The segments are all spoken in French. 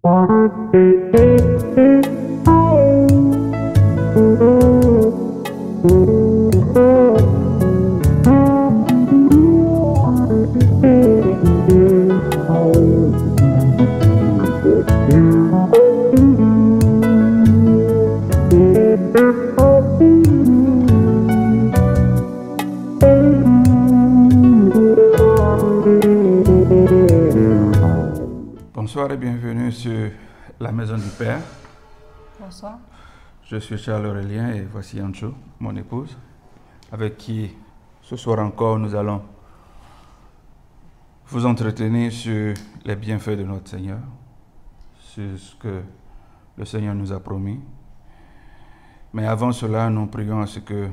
Bonsoir et bienvenue sur la Maison du Père. Bonsoir. Je suis Charles Aurélien et voici Ancho, mon épouse, avec qui ce soir encore nous allons vous entretenir sur les bienfaits de notre Seigneur, sur ce que le Seigneur nous a promis. Mais avant cela, nous prions à ce que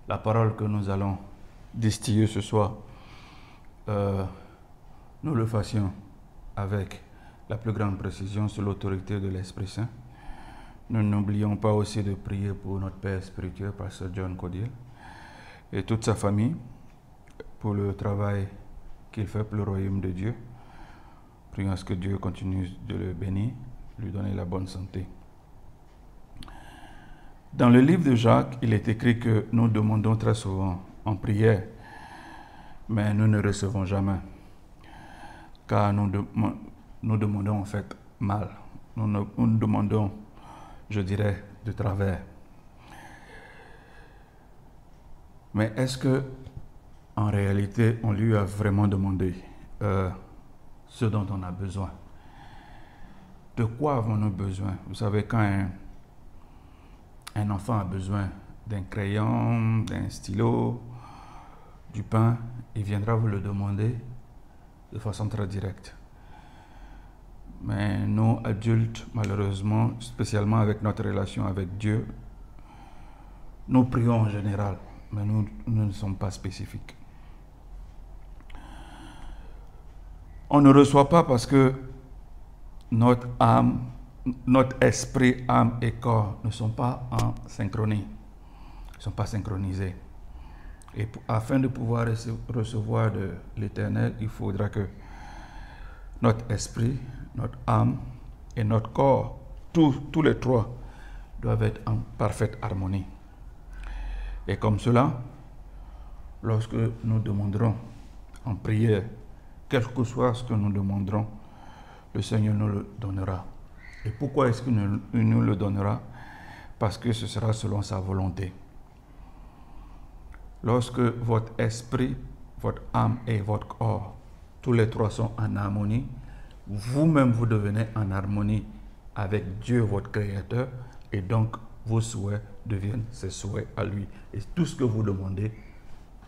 la parole que nous allons distiller ce soir, nous le fassions avec la plus grande précision sous l'autorité de l'Esprit Saint. Nous n'oublions pas aussi de prier pour notre Père spirituel, Pasteur John Codiel, et toute sa famille, pour le travail qu'il fait pour le royaume de Dieu. Prions à ce que Dieu continue de le bénir, lui donner la bonne santé. Dans le livre de Jacques, il est écrit que nous demandons très souvent en prière, mais nous ne recevons jamais. Car nous demandons en fait mal. Nous demandons, je dirais, de travers. Mais est-ce que, en réalité, on lui a vraiment demandé ce dont on a besoin? De quoi avons-nous besoin? Vous savez, quand un enfant a besoin d'un crayon, d'un stylo, du pain, il viendra vous le demander de façon très directe. Mais nous, adultes, malheureusement, spécialement avec notre relation avec Dieu, nous prions en général, mais nous ne sommes pas spécifiques. On ne reçoit pas parce que notre âme, notre esprit, âme et corps ne sont pas en synchronie, ne sont pas synchronisés. Et afin de pouvoir recevoir de l'Éternel, il faudra que notre esprit, notre âme et notre corps, tous les trois, doivent être en parfaite harmonie. Et comme cela, lorsque nous demanderons en prière, quel que soit ce que nous demanderons, le Seigneur nous le donnera. Et pourquoi est-ce qu'il nous le donnera? Parce que ce sera selon sa volonté. Lorsque votre esprit, votre âme et votre corps, tous les trois sont en harmonie, vous-même vous devenez en harmonie avec Dieu, votre Créateur, et donc vos souhaits deviennent ses souhaits à lui. Et tout ce que vous demandez,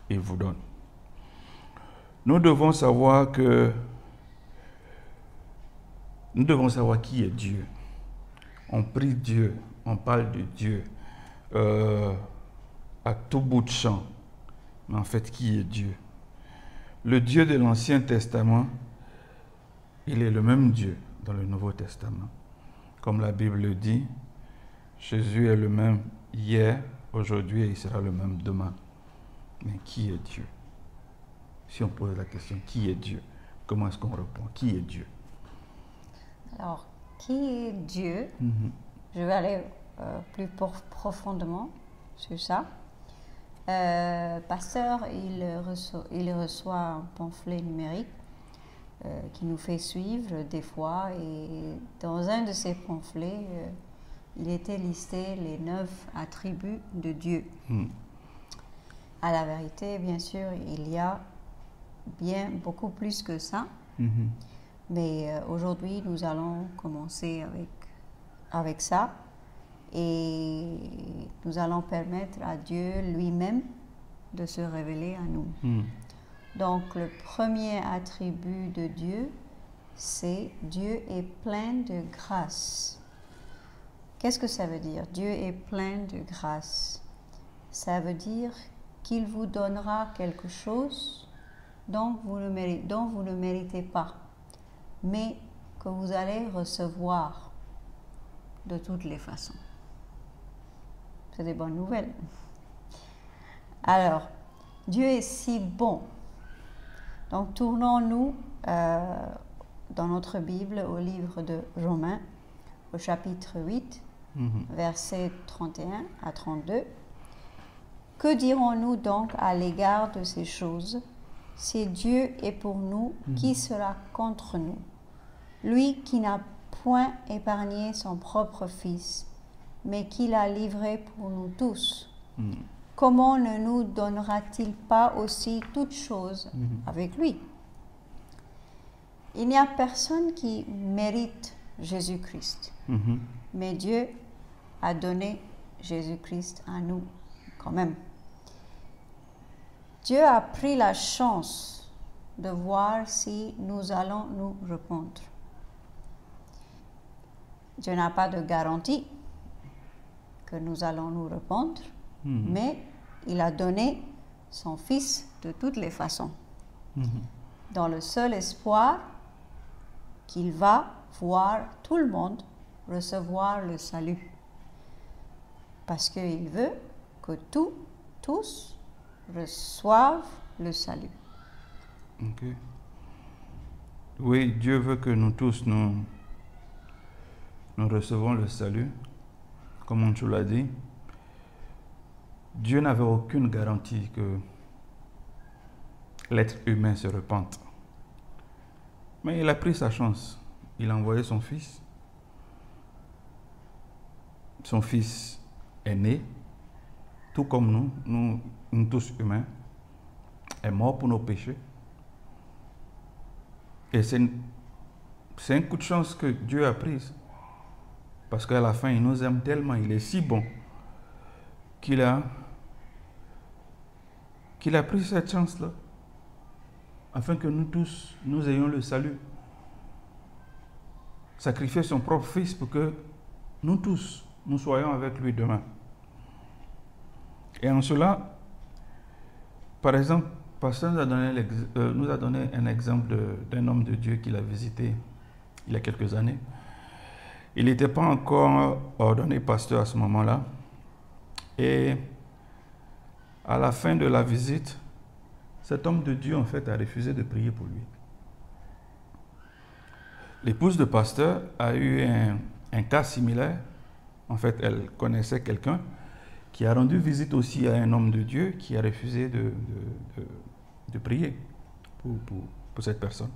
il vous donne. Nous devons savoir qui est Dieu. On prie Dieu, on parle de Dieu à tout bout de champ. Mais en fait, qui est Dieu? Le Dieu de l'Ancien Testament, il est le même Dieu dans le Nouveau Testament. Comme la Bible le dit, Jésus est le même hier, aujourd'hui et il sera le même demain. Mais qui est Dieu? Si on pose la question, qui est Dieu? Comment est-ce qu'on répond? Qui est Dieu? Alors, qui est Dieu? Je vais aller plus profondément sur ça. Pasteur, il reçoit un pamphlet numérique qui nous fait suivre des fois, et dans un de ces pamphlets, il était listé les 9 attributs de Dieu. À la vérité, bien sûr, il y a beaucoup plus que ça, mais aujourd'hui, nous allons commencer avec ça. Et nous allons permettre à Dieu lui-même de se révéler à nous. Donc, le premier attribut de Dieu, c'est Dieu est plein de grâce. Qu'est-ce que ça veut dire? Dieu est plein de grâce. Ça veut dire qu'il vous donnera quelque chose dont vous ne méritez pas, mais que vous allez recevoir de toutes les façons. C'est des bonnes nouvelles. Alors, Dieu est si bon. Donc, tournons-nous dans notre Bible au livre de Romains, au chapitre 8, versets 31 à 32. Que dirons-nous donc à l'égard de ces choses? Si Dieu est pour nous, qui sera contre nous? Lui qui n'a point épargné son propre Fils, mais qui l'a livré pour nous tous. Comment ne nous donnera-t-il pas aussi toutes choses avec lui? Il n'y a personne qui mérite Jésus-Christ, mais Dieu a donné Jésus-Christ à nous quand même. Dieu a pris la chance de voir si nous allons nous répondre. Dieu n'a pas de garantie que nous allons nous répondre, mais il a donné son Fils de toutes les façons, dans le seul espoir qu'il va voir tout le monde recevoir le salut. Parce qu'il veut que tous reçoivent le salut. Okay. Oui, Dieu veut que nous tous, nous recevons le salut, comme on te l'a dit. Dieu n'avait aucune garantie que l'être humain se repente. Mais il a pris sa chance. Il a envoyé son Fils. Son Fils est né, tout comme nous tous humains, est mort pour nos péchés. Et c'est un coup de chance que Dieu a pris. Parce qu'à la fin, il nous aime tellement, il est si bon, qu'il a pris cette chance-là, afin que nous tous, nous ayons le salut. Sacrifier son propre Fils pour que nous tous, nous soyons avec lui demain. Et en cela, par exemple, le pasteur nous a donné un exemple d'un homme de Dieu qu'il a visité il y a quelques années. Il n'était pas encore ordonné pasteur à ce moment-là. Et à la fin de la visite, cet homme de Dieu, en fait, a refusé de prier pour lui. L'épouse de pasteur a eu un cas similaire. En fait, elle connaissait quelqu'un qui a rendu visite aussi à un homme de Dieu qui a refusé de prier pour cette personne.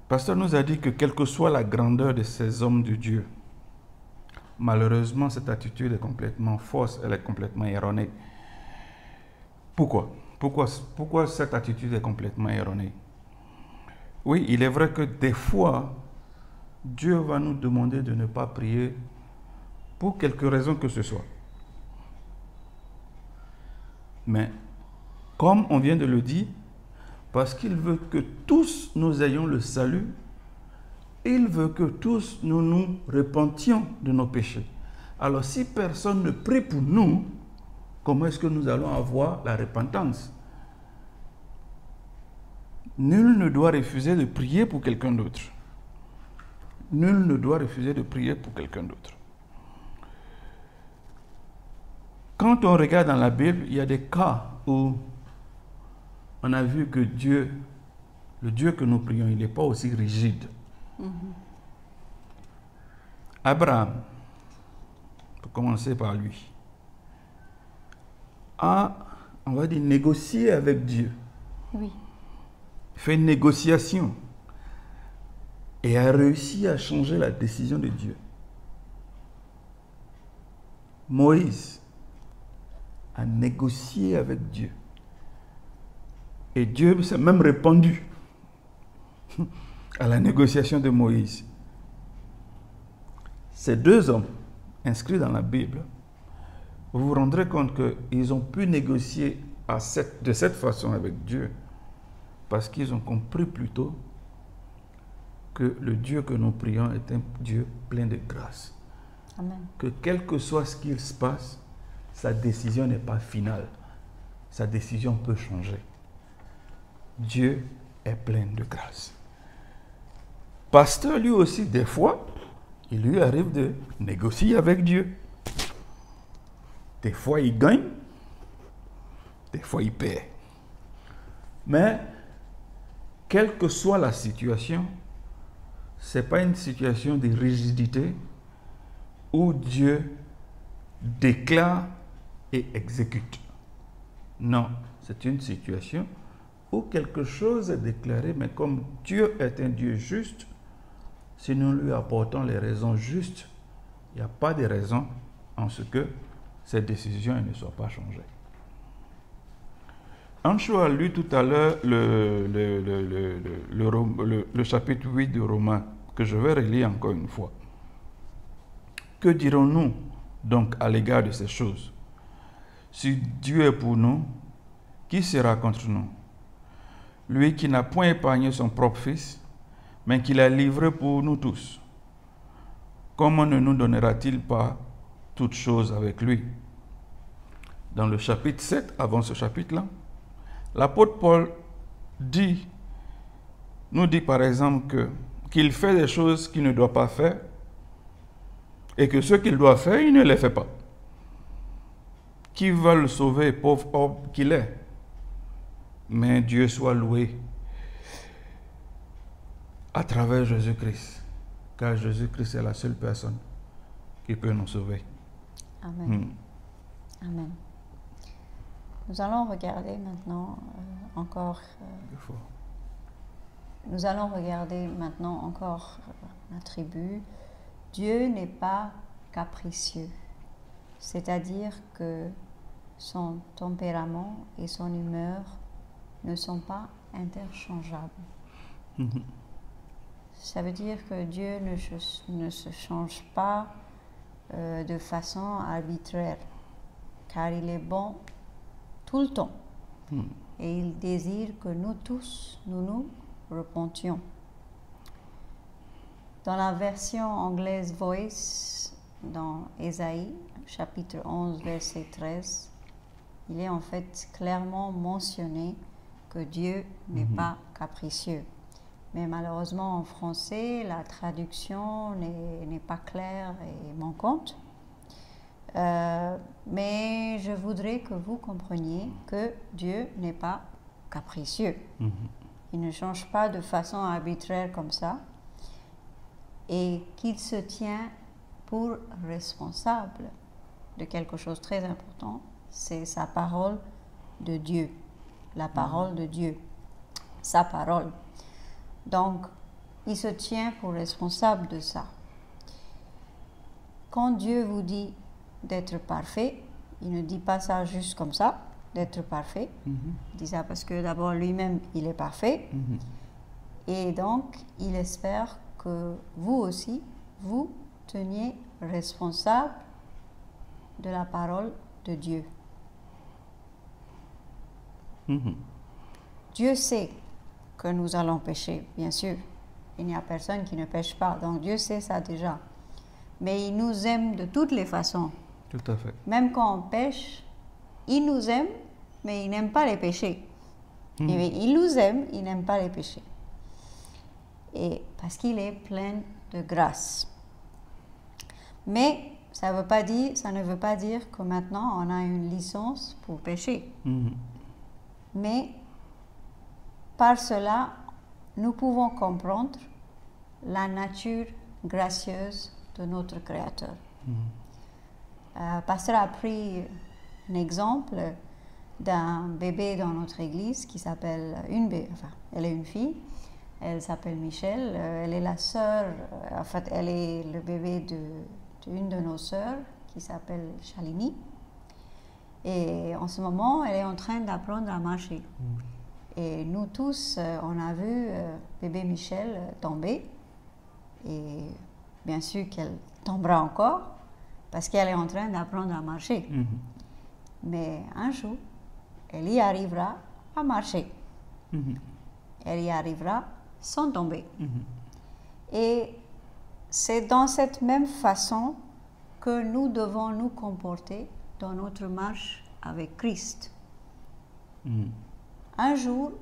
Le pasteur nous a dit que quelle que soit la grandeur de ces hommes de Dieu, malheureusement, cette attitude est complètement fausse, elle est complètement erronée. Pourquoi cette attitude est complètement erronée? Oui, il est vrai que des fois, Dieu va nous demander de ne pas prier pour quelque raison que ce soit. Mais, comme on vient de le dire, parce qu'il veut que tous nous ayons le salut, il veut que tous nous nous repentions de nos péchés. Alors, si personne ne prie pour nous, comment est-ce que nous allons avoir la repentance? Nul ne doit refuser de prier pour quelqu'un d'autre. Nul ne doit refuser de prier pour quelqu'un d'autre. Quand on regarde dans la Bible, il y a des cas où on a vu que Dieu, le Dieu que nous prions, il n'est pas aussi rigide. Abraham, pour commencer par lui, a, on va dire, négocié avec Dieu. Oui. Fait une négociation et a réussi à changer la décision de Dieu. Moïse a négocié avec Dieu. Et Dieu s'est même répandu à la négociation de Moïse. Ces deux hommes inscrits dans la Bible, vous vous rendrez compte qu'ils ont pu négocier de cette façon avec Dieu parce qu'ils ont compris plutôt que le Dieu que nous prions est un Dieu plein de grâce. Amen. Que quel que soit ce qu'il se passe, sa décision n'est pas finale. Sa décision peut changer. Dieu est plein de grâce. Pasteur, lui aussi, des fois, il lui arrive de négocier avec Dieu. Des fois, il gagne. Des fois, il perd. Mais quelle que soit la situation, ce n'est pas une situation de rigidité où Dieu déclare et exécute. Non, c'est une situation où quelque chose est déclaré, mais comme Dieu est un Dieu juste, si nous lui apportons les raisons justes, il n'y a pas de raison en ce que cette décision ne soit pas changée. Ancho a lu tout à l'heure le chapitre 8 de Romains, que je vais relire encore une fois. Que dirons-nous donc à l'égard de ces choses? Si Dieu est pour nous, qui sera contre nous? Lui qui n'a point épargné son propre Fils, mais qui l'a livré pour nous tous. Comment ne nous donnera-t-il pas toutes choses avec lui? Dans le chapitre 7, avant ce chapitre-là, l'apôtre Paul nous dit par exemple qu'il fait des choses qu'il ne doit pas faire et que ce qu'il doit faire, il ne les fait pas. Qui va le sauver, pauvre homme qu'il est? Mais Dieu soit loué à travers Jésus-Christ, car Jésus-Christ est la seule personne qui peut nous sauver. Amen. Amen. Nous allons regarder maintenant l'attribut. Dieu n'est pas capricieux, c'est-à-dire que son tempérament et son humeur ne sont pas interchangeables. Ça veut dire que Dieu ne se change pas de façon arbitraire, car il est bon tout le temps. Et il désire que nous tous, nous repentions. Dans la version anglaise Voice, dans Ésaïe, chapitre 11, verset 13, il est en fait clairement mentionné que Dieu n'est pas capricieux. Mais malheureusement, en français, la traduction n'est pas claire et manquante. Mais je voudrais que vous compreniez que Dieu n'est pas capricieux. Il ne change pas de façon arbitraire comme ça. Et qu'il se tient pour responsable de quelque chose de très important, c'est sa parole de Dieu. La parole de Dieu. Sa parole. Donc, il se tient pour responsable de ça. Quand Dieu vous dit d'être parfait, il ne dit pas ça juste comme ça, d'être parfait. Il dit ça parce que d'abord lui-même, il est parfait. Et donc, il espère que vous aussi, vous teniez responsable de la parole de Dieu. Dieu sait que nous allons pécher, bien sûr. Il n'y a personne qui ne pêche pas, donc Dieu sait ça déjà. Mais il nous aime de toutes les façons. Tout à fait. Même quand on pêche, il nous aime, mais il n'aime pas les péchés. Il nous aime, il n'aime pas les péchés. Et parce qu'il est plein de grâce. Mais ça ne veut pas dire que maintenant on a une licence pour pécher. Mais par cela, nous pouvons comprendre la nature gracieuse de notre Créateur. Pasteur a pris un exemple d'un bébé dans notre église qui s'appelle elle est une fille. Elle s'appelle Michel, elle est la sœur, elle est le bébé d'une de nos sœurs qui s'appelle Shalini. Et en ce moment, elle est en train d'apprendre à marcher. Et nous tous, on a vu bébé Michel tomber. Et bien sûr qu'elle tombera encore parce qu'elle est en train d'apprendre à marcher. Mais un jour, elle y arrivera à marcher. Elle y arrivera sans tomber. Et c'est dans cette même façon que nous devons nous comporter dans notre marche avec Christ. Un jour,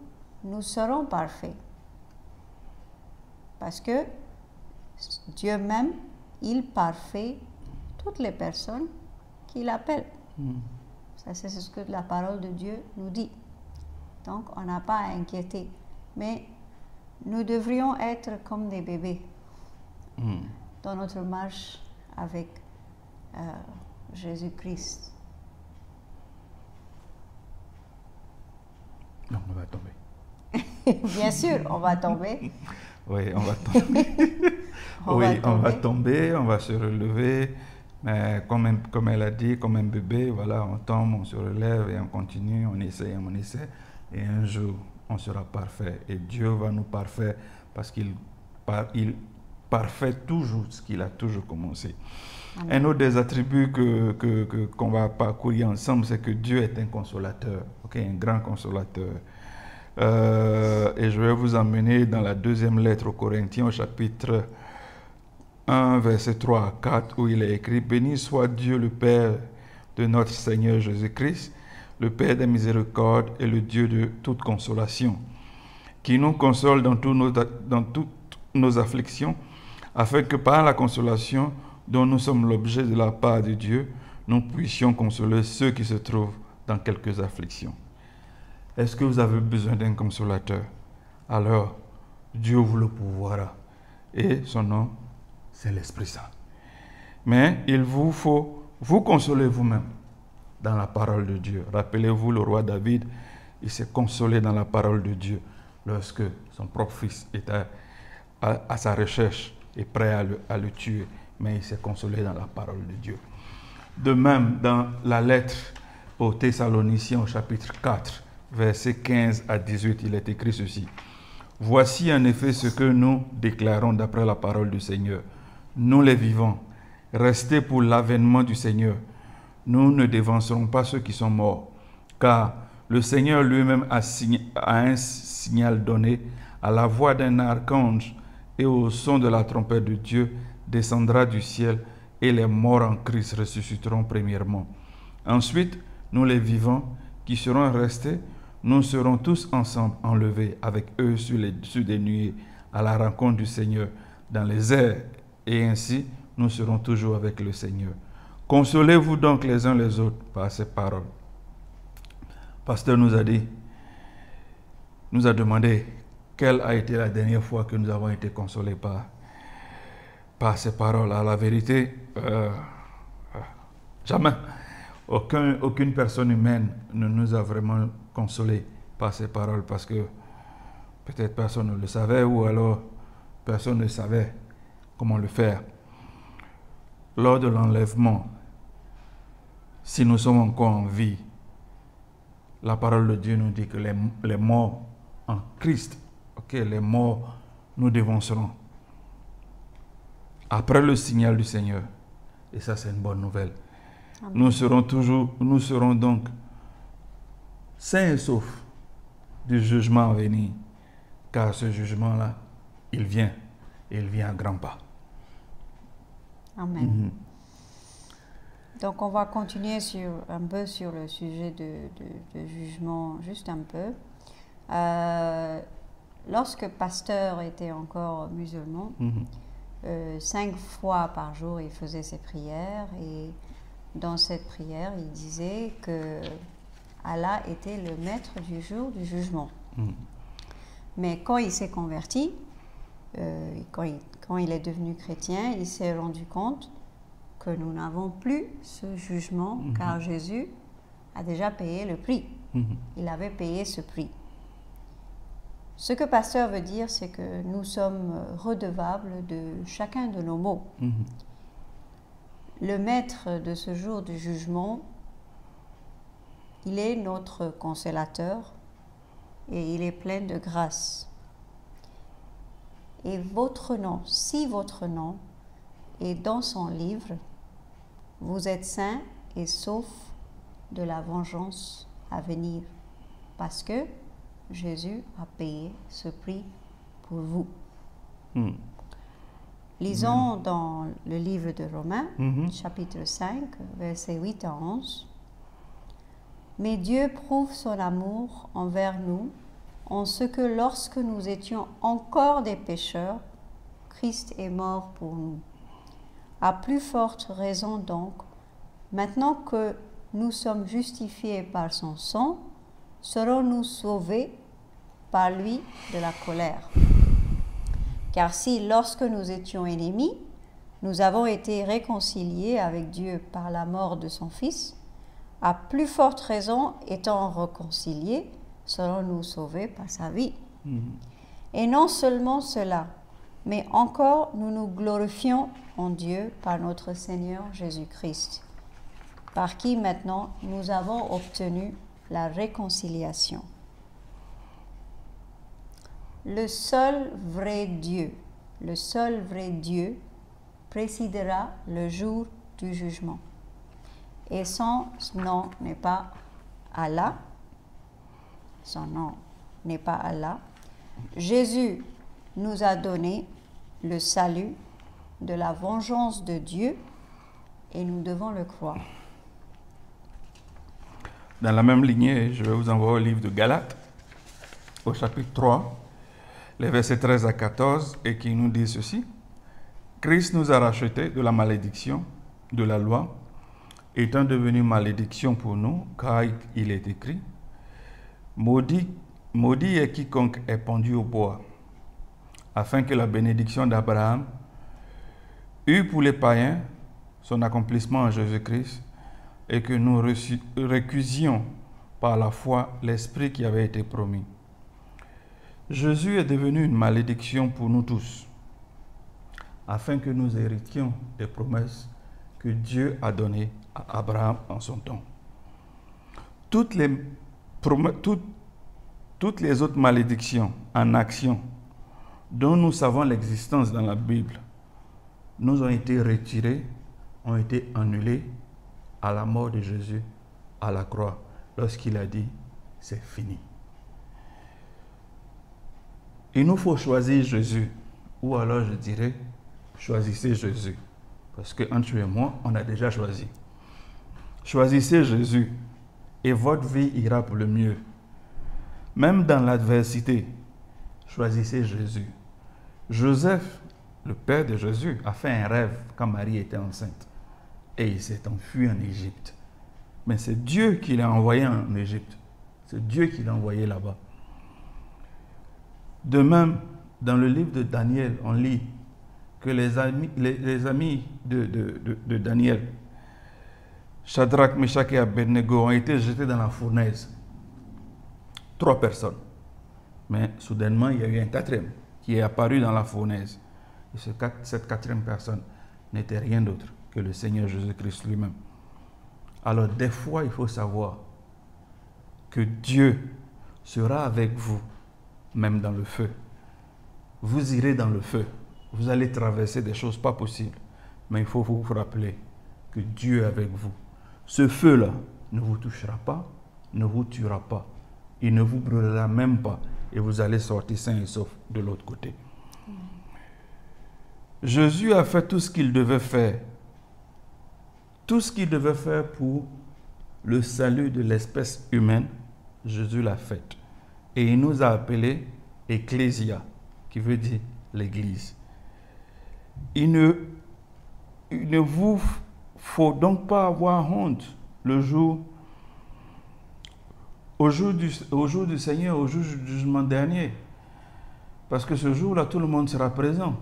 nous serons parfaits. Parce que Dieu même, il parfait toutes les personnes qu'il appelle. Ça, c'est ce que la parole de Dieu nous dit. Donc, on n'a pas à inquiéter. Mais nous devrions être comme des bébés Hmm. dans notre marche avec Jésus-Christ. Non, on va tomber. Bien sûr, on va tomber. Oui, on va tomber. On va tomber, on va se relever. Mais comme elle a dit, comme un bébé, voilà, on tombe, on se relève et on continue, on essaie. Et un jour, on sera parfait. Et Dieu va nous parfaire parce qu'il parfait toujours ce qu'il a toujours commencé. Amen. Un autre des attributs qu'on va parcourir ensemble, c'est que Dieu est un consolateur, un grand consolateur. Et je vais vous emmener dans la deuxième lettre aux Corinthiens, au chapitre 1, verset 3 à 4, où il est écrit « Béni soit Dieu le Père de notre Seigneur Jésus-Christ, le Père des miséricordes et le Dieu de toute consolation, qui nous console dans toutes nos afflictions, afin que par la consolation dont nous sommes l'objet de la part de Dieu, nous puissions consoler ceux qui se trouvent dans quelques afflictions. » Est-ce que vous avez besoin d'un consolateur? Alors, Dieu vous le pourvoira. Et son nom, c'est l'Esprit Saint. Mais il vous faut vous consoler vous-même dans la parole de Dieu. Rappelez-vous, le roi David, il s'est consolé dans la parole de Dieu lorsque son propre fils était à sa recherche et prêt à le tuer. Mais il s'est consolé dans la parole de Dieu. De même, dans la lettre aux Thessaloniciens au chapitre 4, versets 15 à 18, il est écrit ceci. « Voici en effet ce que nous déclarons d'après la parole du Seigneur. Nous les vivants, restés pour l'avènement du Seigneur. Nous ne dévancerons pas ceux qui sont morts, car le Seigneur lui-même a un signal donné, à la voix d'un archange et au son de la trompette de Dieu, descendra du ciel et les morts en Christ ressusciteront premièrement. Ensuite, nous les vivants qui serons restés, nous serons tous ensemble enlevés avec eux sur des nuées à la rencontre du Seigneur dans les airs, et ainsi nous serons toujours avec le Seigneur. Consolez-vous donc les uns les autres par ces paroles. Le pasteur nous a demandé quelle a été la dernière fois que nous avons été consolés par ces paroles. À la vérité, jamais. Aucune personne humaine ne nous a vraiment consolés par ces paroles parce que peut-être personne ne le savait ou alors personne ne savait comment le faire. Lors de l'enlèvement, si nous sommes encore en vie, la parole de Dieu nous dit que les morts en Christ, les morts, nous dévancerons après le signal du Seigneur. Et ça, c'est une bonne nouvelle. Amen. Nous serons donc sains et saufs du jugement à venir, car ce jugement-là, il vient à grands pas. Amen. Donc on va continuer un peu sur le sujet de jugement, juste un peu. Lorsque pasteur était encore musulman, 5 fois par jour, il faisait ses prières et dans cette prière, il disait que Allah était le maître du jour du jugement. Mais quand il s'est converti, quand il est devenu chrétien, il s'est rendu compte que nous n'avons plus ce jugement car Jésus a déjà payé le prix. Il avait payé ce prix. Ce que pasteur veut dire, c'est que nous sommes redevables de chacun de nos maux. Le maître de ce jour du jugement, il est notre consolateur et il est plein de grâce. Et votre nom, si votre nom est dans son livre, vous êtes saints et saufs de la vengeance à venir, parce que Jésus a payé ce prix pour vous. Lisons dans le livre de Romains, chapitre 5, versets 8 à 11. « Mais Dieu prouve son amour envers nous en ce que lorsque nous étions encore des pécheurs, Christ est mort pour nous. À plus forte raison donc, maintenant que nous sommes justifiés par son sang, serons-nous sauvés par lui de la colère. Car si, lorsque nous étions ennemis, nous avons été réconciliés avec Dieu par la mort de son Fils, à plus forte raison, étant réconciliés, serons-nous sauvés par sa vie. Et non seulement cela, mais encore nous nous glorifions en Dieu par notre Seigneur Jésus-Christ, par qui maintenant nous avons obtenu la réconciliation. Le seul vrai Dieu présidera le jour du jugement. Et son nom n'est pas Allah. Son nom n'est pas Allah. Jésus nous a donné le salut de la vengeance de Dieu et nous devons le croire. Dans la même lignée, je vais vous envoyer au livre de Galates, au chapitre 3, les versets 13 à 14, et qui nous dit ceci. Christ nous a rachetés de la malédiction de la loi, étant devenu malédiction pour nous, car il est écrit, maudit est quiconque est pendu au bois, afin que la bénédiction d'Abraham eût pour les païens son accomplissement en Jésus-Christ, et que nous récusions par la foi l'Esprit qui avait été promis. Jésus est devenu une malédiction pour nous tous, afin que nous héritions des promesses que Dieu a données à Abraham en son temps. Toutes les autres malédictions en action dont nous savons l'existence dans la Bible nous ont été retirées, ont été annulées à la mort de Jésus à la croix, lorsqu'il a dit « c'est fini ». Il nous faut choisir Jésus, ou alors je dirais « choisissez Jésus », parce qu'entre eux et moi, on a déjà choisi. Choisissez Jésus et votre vie ira pour le mieux. Même dans l'adversité, choisissez Jésus. Joseph, le père de Jésus, a fait un rêve quand Marie était enceinte. Et il s'est enfui en Égypte. Mais c'est Dieu qui l'a envoyé en Égypte. C'est Dieu qui l'a envoyé là-bas. De même, dans le livre de Daniel, on lit que les amis de Daniel, Shadrach, Meshach et Abednego, ont été jetés dans la fournaise. 3 personnes. Mais soudainement, il y a eu un 4e qui est apparu dans la fournaise. Et cette 4e personne n'était rien d'autre que le Seigneur Jésus-Christ lui-même. Alors des fois, il faut savoir que Dieu sera avec vous, même dans le feu. Vous irez dans le feu. Vous allez traverser des choses pas possibles. Mais il faut vous rappeler que Dieu est avec vous. Ce feu-là ne vous touchera pas, ne vous tuera pas. Il ne vous brûlera même pas. Et vous allez sortir sains et saufs de l'autre côté. Jésus a fait tout ce qu'il devait faire. Tout ce qu'il devait faire pour le salut de l'espèce humaine, Jésus l'a fait. Et il nous a appelés Ecclésia, qui veut dire l'Église. Il ne vous faut donc pas avoir honte au jour du Seigneur, au jour du jugement dernier. Parce que ce jour-là, tout le monde sera présent.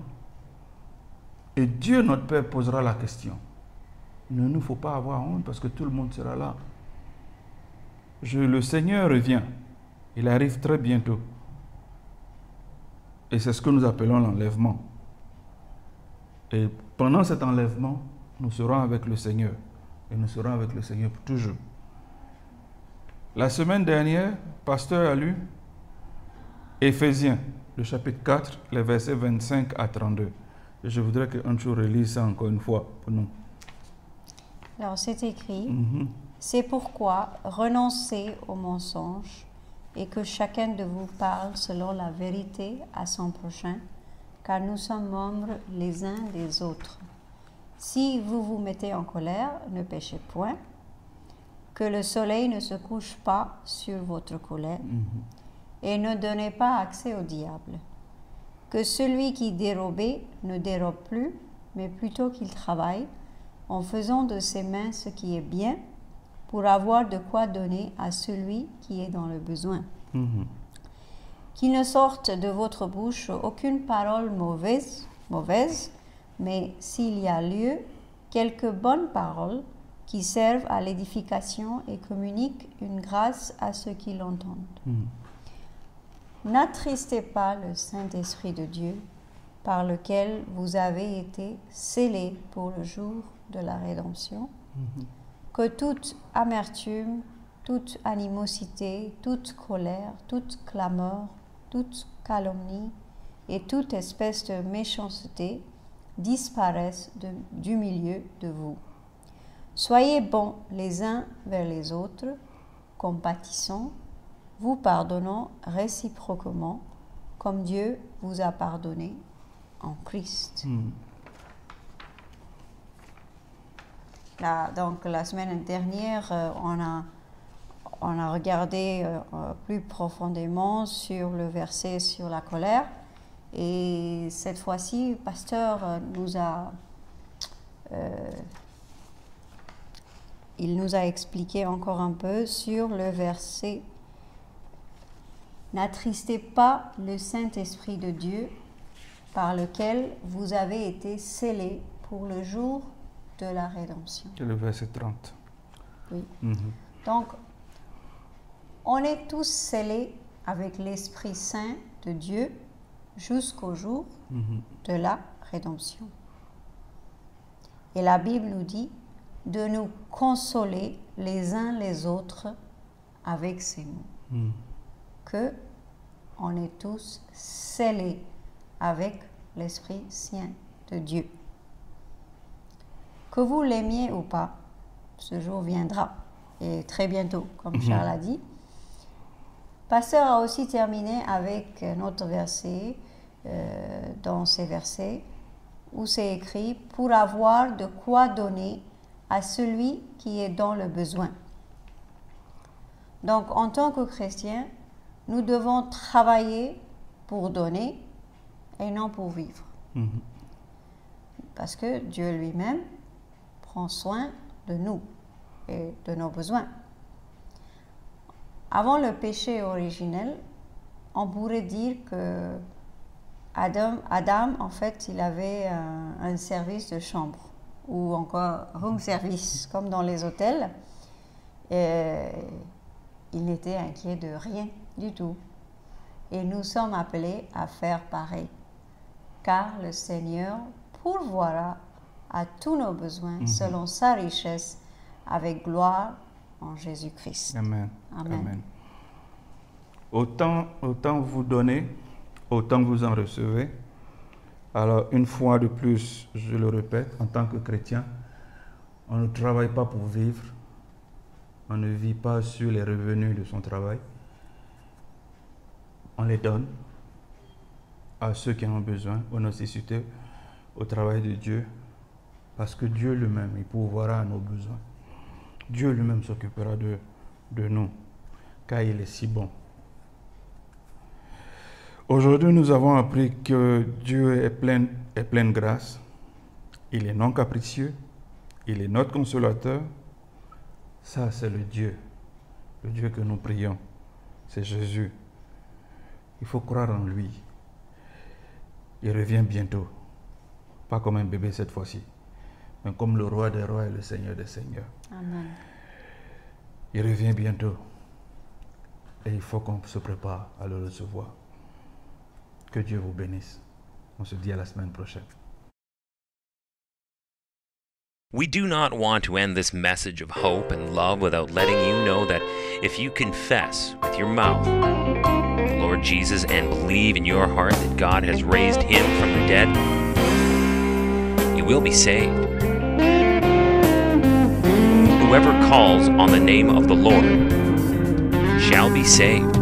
Et Dieu, notre Père, posera la question. Il ne nous faut pas avoir honte parce que tout le monde sera là. Le Seigneur revient. Il arrive très bientôt. Et c'est ce que nous appelons l'enlèvement. Et pendant cet enlèvement, nous serons avec le Seigneur. Et nous serons avec le Seigneur pour toujours. La semaine dernière, pasteur a lu Éphésiens, le chapitre 4, les versets 25 à 32. Et je voudrais qu'un jour relise ça encore une fois pour nous. Alors c'est écrit, c'est pourquoi renoncez aux mensonges et que chacun de vous parle selon la vérité à son prochain, car nous sommes membres les uns des autres. Si vous vous mettez en colère, ne péchez point, que le soleil ne se couche pas sur votre colère, et ne donnez pas accès au diable. Que celui qui dérobait ne dérobe plus, mais plutôt qu'il travaille, en faisant de ses mains ce qui est bien, pour avoir de quoi donner à celui qui est dans le besoin. qu'il ne sorte de votre bouche aucune parole mauvaise, mais s'il y a lieu, quelques bonnes paroles qui servent à l'édification et communiquent une grâce à ceux qui l'entendent. N'attristez pas le Saint-Esprit de Dieu, par lequel vous avez été scellés pour le jour de la rédemption, que toute amertume, toute animosité, toute colère, toute clameur, toute calomnie et toute espèce de méchanceté disparaissent du milieu de vous. Soyez bons les uns vers les autres, compatissants, vous pardonnant réciproquement, comme Dieu vous a pardonné en Christ. Là, donc la semaine dernière, on a regardé plus profondément sur le verset sur la colère, et cette fois-ci, le pasteur il nous a expliqué encore un peu sur le verset « N'attristez pas le Saint-Esprit de Dieu, par lequel vous avez été scellés pour le jour de la rédemption. » C'est le verset 30. Oui. Donc, on est tous scellés avec l'Esprit Saint de Dieu jusqu'au jour de la rédemption. Et la Bible nous dit de nous consoler les uns les autres avec ces mots. Que on est tous scellés avec l'Esprit Saint de Dieu. Que vous l'aimiez ou pas, ce jour viendra, et très bientôt, comme Charles a dit. Pasteur a aussi terminé avec notre verset, dans ces versets, où c'est écrit « Pour avoir de quoi donner à celui qui est dans le besoin ». Donc, en tant que chrétiens, nous devons travailler pour donner et non pour vivre. Parce que Dieu lui-même prend soin de nous et de nos besoins. Avant le péché originel, on pourrait dire que Adam, en fait, il avait un service de chambre ou encore room service, comme dans les hôtels. Et il n'était inquiet de rien du tout. Et nous sommes appelés à faire pareil, car le Seigneur pourvoira à tous nos besoins selon sa richesse avec gloire en Jésus-Christ. Amen. Amen. Amen. Autant vous donnez, autant vous en recevez. Alors, une fois de plus, je le répète, en tant que chrétien, on ne travaille pas pour vivre. On ne vit pas sur les revenus de son travail. On les donne à ceux qui en ont besoin, aux nécessités, au travail de Dieu, parce que Dieu lui-même, il pourvoira à nos besoins. Dieu lui-même s'occupera de nous, car il est si bon. Aujourd'hui, nous avons appris que Dieu est plein de grâce. Il est non capricieux. Il est notre consolateur. Ça, c'est le Dieu que nous prions. C'est Jésus. Il faut croire en lui. Il revient bientôt. Pas comme un bébé cette fois-ci, mais comme le roi des rois et le Seigneur des seigneurs. Amen. Il revient bientôt. Et il faut qu'on se prépare à le recevoir. Que Dieu vous bénisse. On se dit à la semaine prochaine. We do not want to end this message of hope and love without letting you know that if you confess with your mouth the Lord Jesus and believe in your heart that God has raised him from the dead, you will be saved. Whoever calls on the name of the Lord shall be saved.